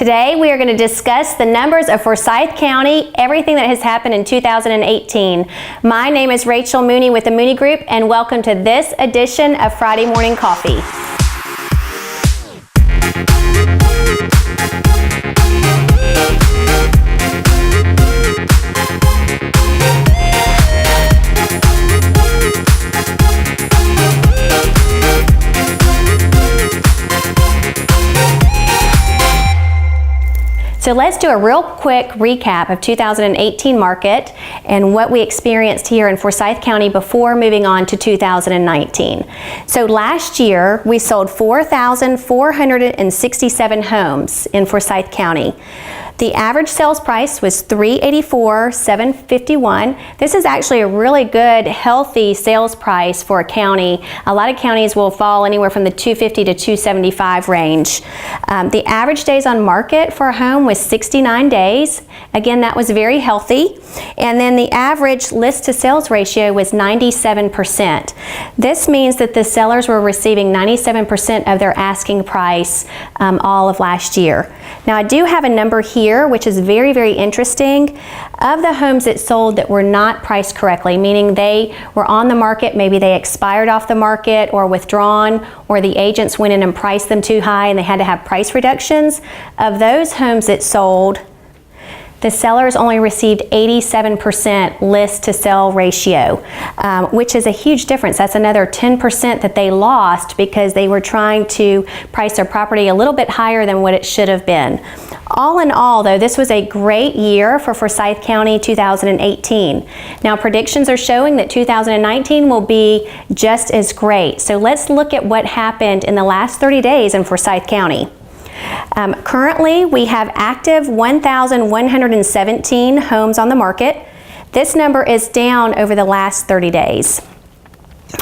Today we are going to discuss the numbers of Forsyth County, everything that has happened in 2018. My name is Rachel Mooney with the Mooney Group, and welcome to this edition of Friday Morning Coffee. So let's do a real quick recap of 2018 market and what we experienced here in Forsyth County before moving on to 2019. So last year we sold 4,467 homes in Forsyth County. The average sales price was $384,751. This is actually a really good, healthy sales price for a county. A lot of counties will fall anywhere from the $250 to $275 range. The average days on market for a home was 69 days. Again, that was very healthy. And then the average list to sales ratio was 97%. This means that the sellers were receiving 97% of their asking price all of last year. Now I do have a number here which is very, very interesting. Of the homes that sold that were not priced correctly, meaning they were on the market, maybe they expired off the market or withdrawn, or the agents went in and priced them too high and they had to have price reductions. Of those homes that sold, the sellers only received 87% list to sell ratio, which is a huge difference. That's another 10% that they lost because they were trying to price their property a little bit higher than what it should have been. All in all, though, this was a great year for Forsyth County 2018. Now, predictions are showing that 2019 will be just as great. So let's look at what happened in the last 30 days in Forsyth County. Currently, we have active 1,117 homes on the market. This number is down over the last 30 days.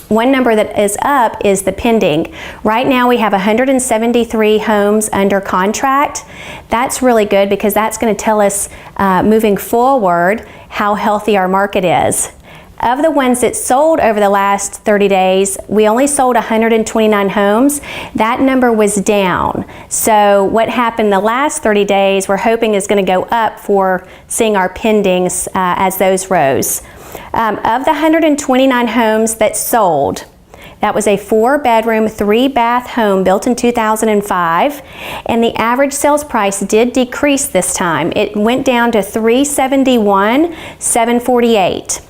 One number that is up is the pending. Right now we have 173 homes under contract. That's really good because that's going to tell us moving forward how healthy our market is. Of the ones that sold over the last 30 days, we only sold 129 homes. That number was down. So what happened the last 30 days, we're hoping is going to go up for seeing our pendings as those rose. Of the 129 homes that sold, that was a 4-bedroom, 3-bath home built in 2005, and the average sales price did decrease this time. It went down to $371,748.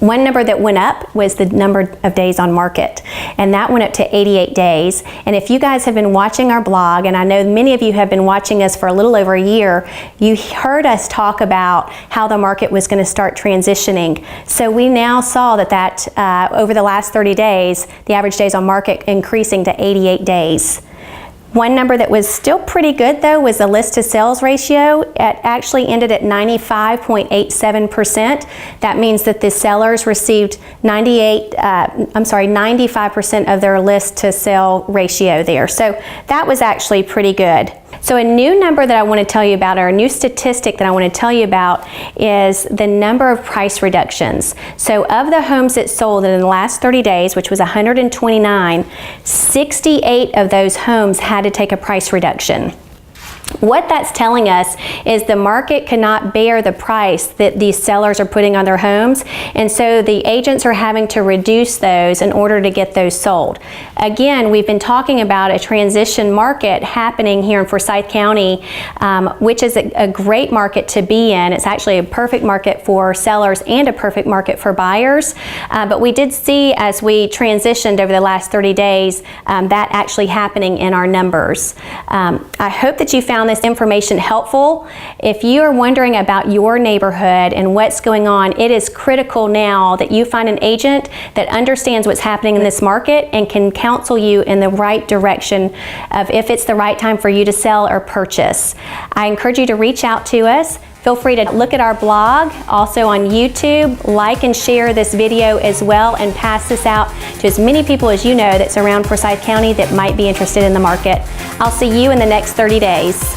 One number that went up was the number of days on market, and that went up to 88 days. And if you guys have been watching our blog, and I know many of you have been watching us for a little over a year, you heard us talk about how the market was going to start transitioning. So we now saw that over the last 30 days, the average days on market increasing to 88 days. One number that was still pretty good, though, was the list to sales ratio. It actually ended at 95.87%. That means that the sellers received 95% of their list to sell ratio there. So that was actually pretty good. So a new number that I want to tell you about, or a new statistic that I want to tell you about, is the number of price reductions. So of the homes that sold in the last 30 days, which was 129, 68 of those homes had to take a price reduction. What that's telling us is the market cannot bear the price that these sellers are putting on their homes, and so the agents are having to reduce those in order to get those sold. Again, we've been talking about a transition market happening here in Forsyth County, which is a great market to be in. It's actually a perfect market for sellers and a perfect market for buyers, but we did see as we transitioned over the last 30 days that actually happening in our numbers. I hope that you found this information helpful. If you are wondering about your neighborhood and what's going on, it is critical now that you find an agent that understands what's happening in this market and can counsel you in the right direction of if it's the right time for you to sell or purchase. I encourage you to reach out to us. Feel free to look at our blog, also on YouTube, like and share this video as well, and pass this out to as many people as you know that's around Forsyth County that might be interested in the market. I'll see you in the next 30 days.